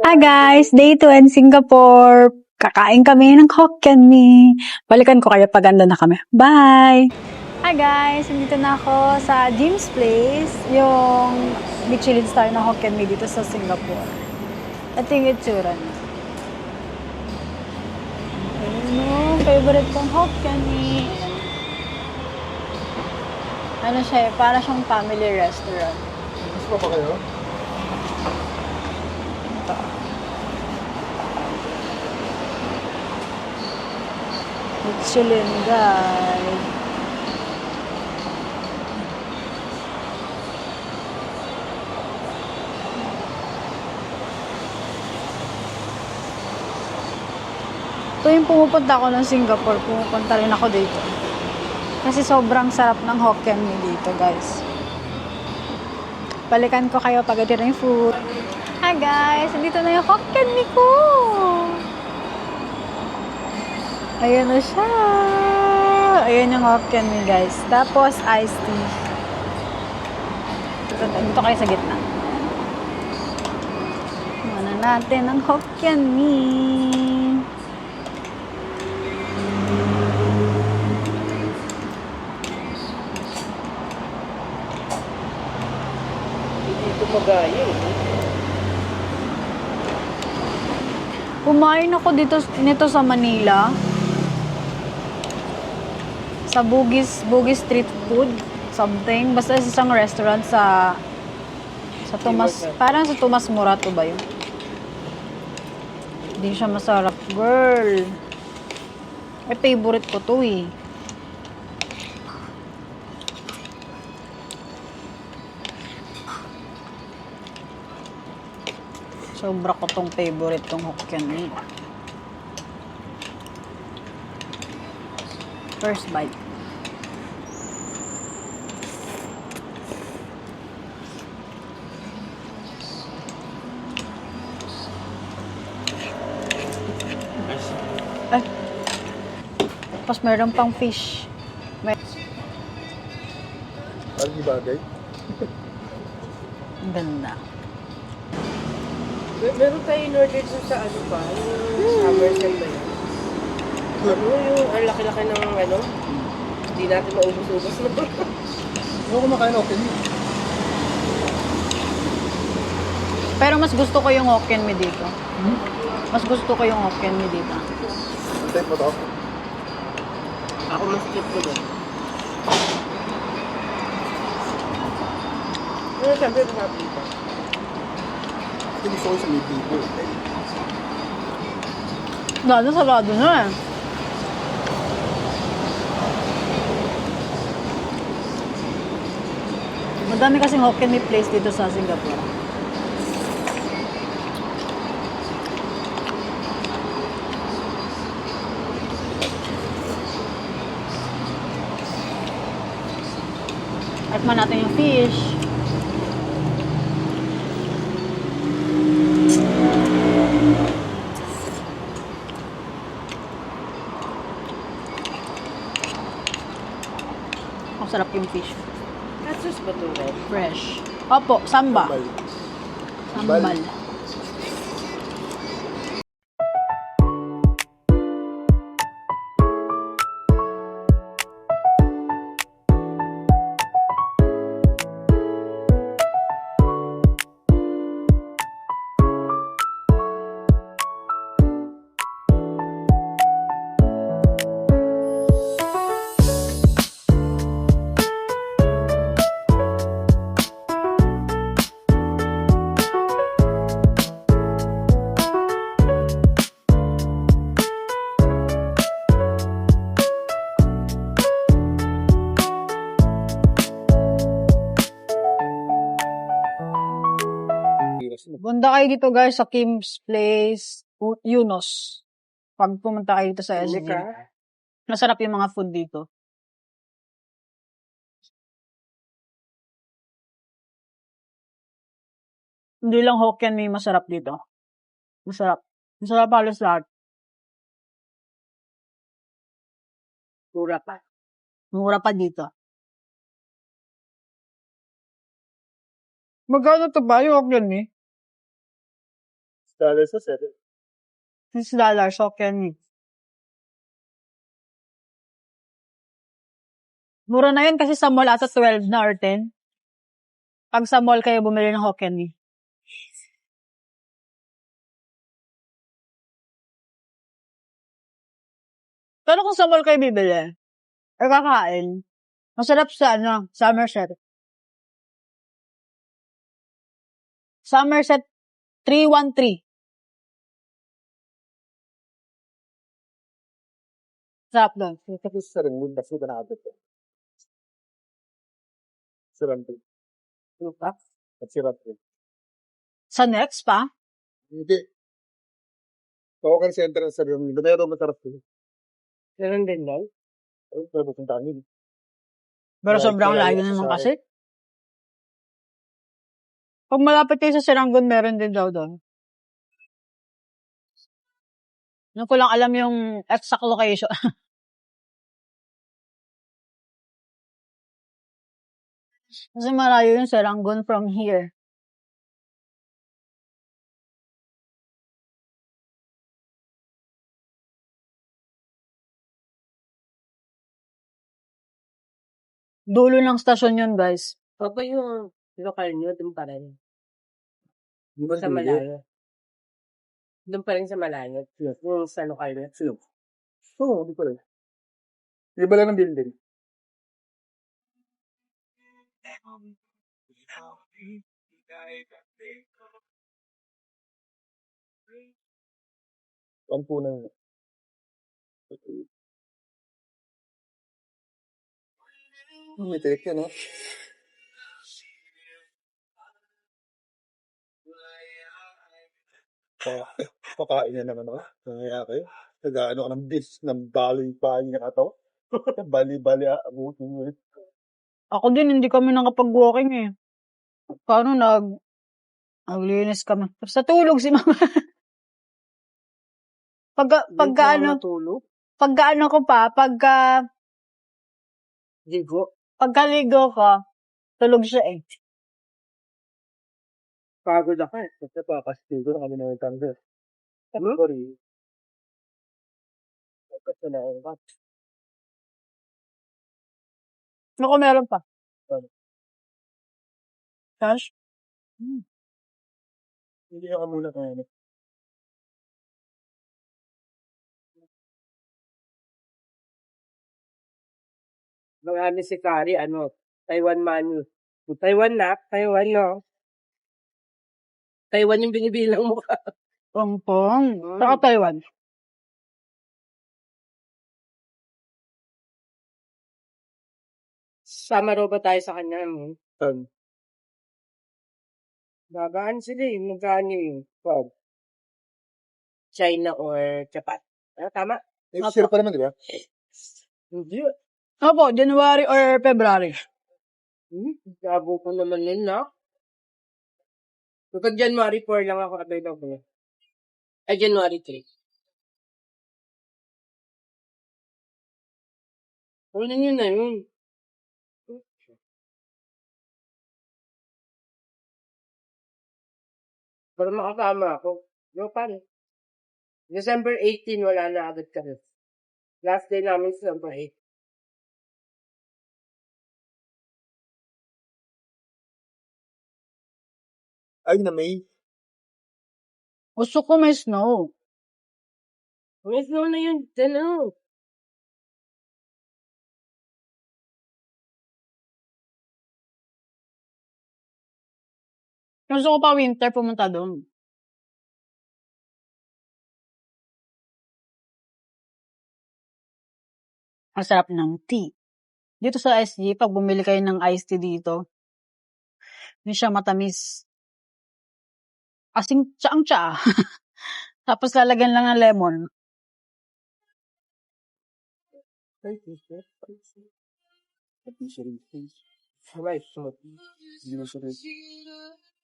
Hi guys! Day 2 in Singapore. Kakain kami ng Hokkien Mee. Balikan ko kayo pag ando na kami. Bye! Hi guys! Nandito na ako sa Jim's Place. Yung Michelin star na Hokkien Mee dito sa Singapore. Ito yung itsura niya. Ayun, favorite kong Hokkien Mee. Ano siya eh, para siyang family restaurant. Gusto pa ba kayo? Ito. Michelin guide. Tuwing pumupunta ako ng Singapore, pumupunta rin ako dito. Kasi sobrang sarap ng Hokkien Mee dito, guys. Balikan ko kayo pag ito na yung food. Hi guys! Nandito na yung Hokkien Mee ko! Ayan na siya! Ayan yung Hokkien Mee, guys. Tapos, iced tea. Dito kayo sa gitna. Muna natin ang Hokkien Mee. Dito magaya eh. Kumain ako nito sa Manila. Sa Bugis Street Food. Something. Basta isang restaurant sa Tomas. Parang sa Tomas Morato ba yun? Hindi siya masarap. Girl. Favorite ko to eh. Sobra ko tong favorite tong Hokkien Mee. First bite. Ay. Tapos meron pang fish. Parang di bagay. Ang ganda. Meron tayo in-order sa ano pa, yung Summersend ba yun? Ano yung ang laki-laki ng ano? Hindi natin maubos-ubos na. Ano kumakain okay? Pero mas gusto ko yung Hokkien Mee dito. Mas gusto ko yung Hokkien Mee dito. Type mo to? Ako mas trip ko doon. Pero siyempre masarap dito. Ito gusto ko sa may pipo. Lalo sarado na eh. Madami kasing Hokkien Mee place dito sa Singapore. At man natin yung fish. Ang sarap yung fish. Katsus ba ito, Red? Fresh. Opo, samba. Sambal. Bunda kayo dito guys sa Kim's Place, Yunos. Pag pumunta kayo dito sa SG. Masarap yung mga food dito. Hindi lang Hokkien Mee masarap dito. Masarap. Masarap halos lahat. Mura pa. Mura pa dito. Magkano to ba yung Hokkien Mee? Dali sa set. $6, Hokkien Mee. Mura na yun kasi sa mall ata 12 na or 10. Pag sa mall kayo bumili ng Hokkien Mee. Pero kung sa mall kayo bibili, or kakain, masarap sa Somerset. Somerset 313. Sarap doon. Kasi Serangoon kasi natin. Serangoon. Ano pa? At Serangoon. Sa next pa, Hindi. Tawakan center ng Serangoon. Pero masarap yun. Meron din daw. Ayun, pero pupuntahan yun. pero Right, sobrang malayo layo kasi naman sa kasi. Pag malapit kayo sa Serangoon, meron din daw doon. Hindi ko lang alam yung exact location. Kasi malayo yung Serangoon from here. Dulo ng stasyon yun, guys. Papa yung lokal nyo, doon pa rin. Di ba Sa Malayo. Doon pa rin sa Malayo. Yung sa lokal nyo. Sino? Oo, di pa rin. Iba lang ng building. Ang punang. May tirik yan, no? Pakain na naman ako. Kaya kayo. Nag-ano ka ng bis, ng bali-bali na kato. Bali-bali, abutin mo eh. Ako din, hindi kami nakapag-walking eh. Paano naglinis kami. Tapos natulog si mama. Pagka ko pa, Digo. pagkaligo ko, tulog siya eh. Pagod ako eh. Kasi pakastil ko na kami ng tanggal. Hmm? Sorry. Kasi na ako. Ako meron pa. Ano? Cash? Hindi ako muna kaya. Mga si Kari, Taiwan manu. Taiwan na, Taiwan no. Taiwan yung binibilang mo ka. Pongpong. Saka Taiwan. Sama raw ba tayo sa kanya? Saan? Gagaan sila eh. Magaan yung pag China or Japan. Tama? Next year pa naman, di ba? Hindi. Opo, January or February. Gabo ko naman yun, no? Kapag January 4 lang ako available. Ay, January 3. Ano yun na yun? Para makasama ako. No, paano? December 18, wala na agad kami. Last day namin December 8. Ay, na May. Gusto ko may snow. May snow na yun. Ano? Gusto ko pa winter pumunta doon. Ang sarap ng tea. Dito sa SG, pag bumili kayo ng iced tea dito, hindi siya matamis. Asing tsaang-tsaa. Tapos lalagyan lang ng lemon. Ay, t-shirt. T-shirt. Wipes mo. Hindi mo siya rin.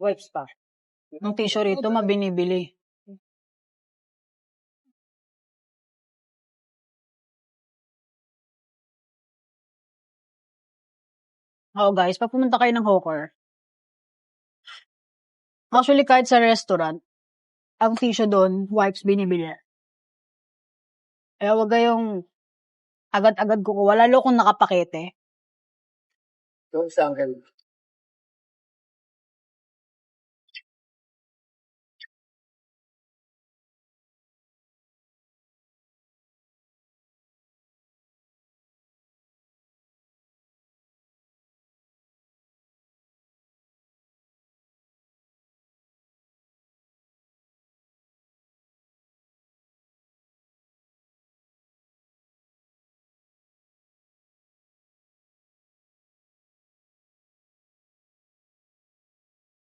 Wipes pa. Yung tissue rito, mabinibili. Oo guys, pag pumunta kayo ng hawker, actually kahit sa restaurant, ang tissue doon, wipes binibili. Kaya wag kayong agad-agad kukuha, lalo kung nakapakete. Yung sa uncle.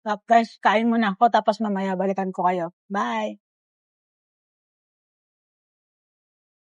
Tapos, kain muna ako, tapos mamaya balikan ko kayo. Bye!